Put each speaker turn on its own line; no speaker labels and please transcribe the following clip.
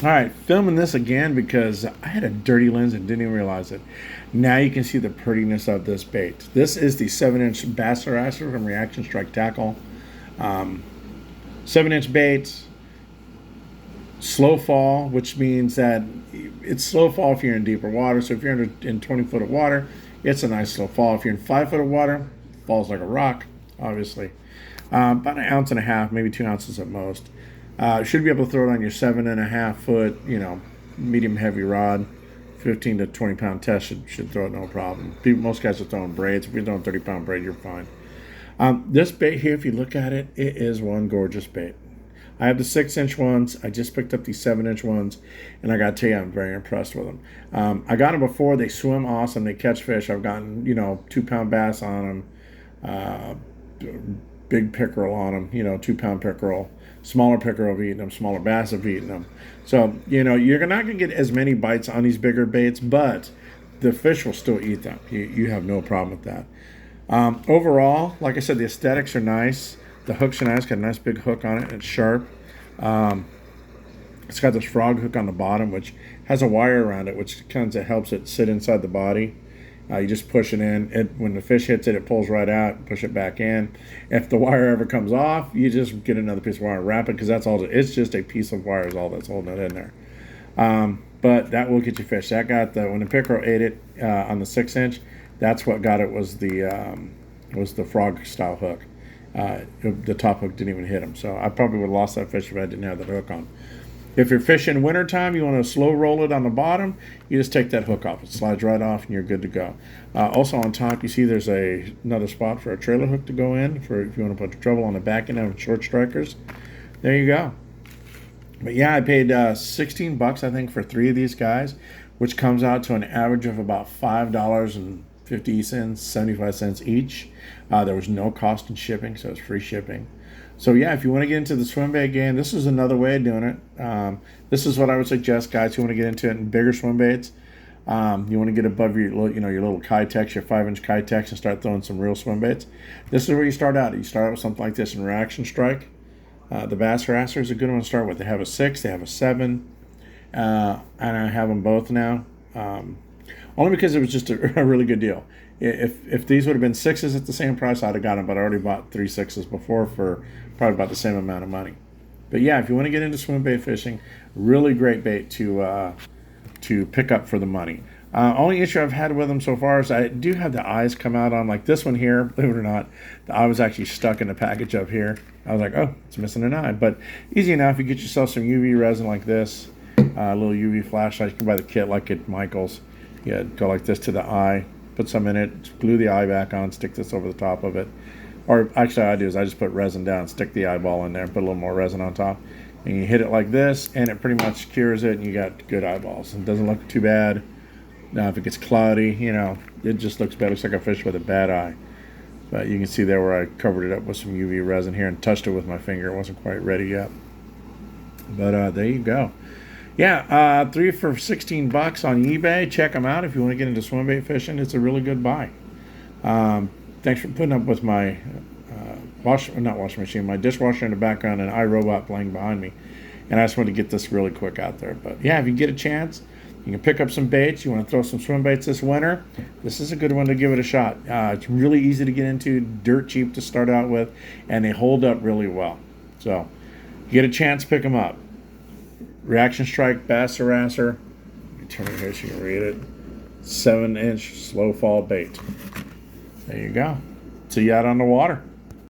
All right, filming this again because I had a dirty lens and didn't even realize it. Now you can see the prettiness of this bait. This is the 7-inch Bass Harasser from Reaction Strike Tackle. 7-inch bait, slow fall, which means that it's slow fall if you're in deeper water. So if you're in 20 foot of water, it's a nice slow fall. If you're in 5 foot of water, falls like a rock, obviously. About 1.5 ounces, maybe 2 ounces at most. Should be able to throw it on your 7.5 foot, medium heavy rod. 15 to 20 pound test should throw it no problem. Most guys are throwing braids. If you're throwing 30-pound braid, you're fine. This bait here, if you look at it, it is one gorgeous bait. I have the 6-inch ones. I just picked up these 7-inch ones, and I got to tell you, I'm very impressed with them. I got them before. They swim awesome. They catch fish. I've gotten 2-pound bass on them, big pickerel on them. 2-pound pickerel. Smaller pickerel have eaten them, smaller bass have eaten them. So, you're not going to get as many bites on these bigger baits, but the fish will still eat them. You have no problem with that. Overall, like I said, the aesthetics are nice. The hook's nice, got a nice big hook on it, and it's sharp. It's got this frog hook on the bottom, which has a wire around it, which kind of helps it sit inside the body. You just push it in. When the fish hits it, it pulls right out. Push it back in. If the wire ever comes off, you just get another piece of wire and wrap it, because that's all. It's just a piece of wire is all that's holding it in there. But that will get you fish. That got when the pickerel ate it on the 6-inch. That's what got it was the frog style hook. The top hook didn't even hit him. So I probably would have lost that fish if I didn't have that hook on. If you're fishing wintertime, you want to slow roll it on the bottom, you just take that hook off. It slides right off and you're good to go. Also on top, you see there's another spot for a trailer hook to go in for if you want to put the treble on the back end of short strikers. There you go. But yeah, I paid $16, I think, for 3 of these guys, which comes out to an average of about $5.50, 75 cents each. There was no cost in shipping, so it's free shipping. So yeah, if you want to get into the swim bait game, this is another way of doing it. This is what I would suggest, guys who want to get into it in bigger swim baits. You want to get above your little Kitex, your 5-inch Kitex, and start throwing some real swim baits. This is where you start out. You start out with something like this in Reaction Strike. The Bass Harasser is a good one to start with. They have a 6, they have a 7, and I have them both now. Only because it was just a really good deal. If these would have been 6s at the same price, I'd have got them, but I already bought 3 6s before for probably about the same amount of money. But yeah, if you want to get into swim bait fishing, really great bait to pick up for the money. Only issue I've had with them so far is I do have the eyes come out on, like this one here, believe it or not. The eye was actually stuck in the package up here. I was like, oh, it's missing an eye. But easy enough, you get yourself some UV resin like this, a little UV flashlight. You can buy the kit like at Michael's. Yeah, go like this to the eye, put some in it, glue the eye back on, stick this over the top of it. Or actually, what I do is I just put resin down, stick the eyeball in there, and put a little more resin on top. And you hit it like this, and it pretty much cures it, and you got good eyeballs. It doesn't look too bad. Now, if it gets cloudy, it just looks bad. It looks like a fish with a bad eye. But you can see there where I covered it up with some UV resin here and touched it with my finger. It wasn't quite ready yet. But there you go. Yeah, 3 for $16 on eBay. Check them out if you want to get into swim bait fishing. It's a really good buy. Thanks for putting up with my my dishwasher in the background and iRobot playing behind me. And I just wanted to get this really quick out there. But yeah, if you get a chance, you can pick up some baits. You want to throw some swim baits this winter, this is a good one to give it a shot. It's really easy to get into, dirt cheap to start out with, and they hold up really well. So, you get a chance, pick them up. Reaction Strike Bass Harasser. Let me turn it here so you can read it. 7-inch slow fall bait. There you go. See you out on the water.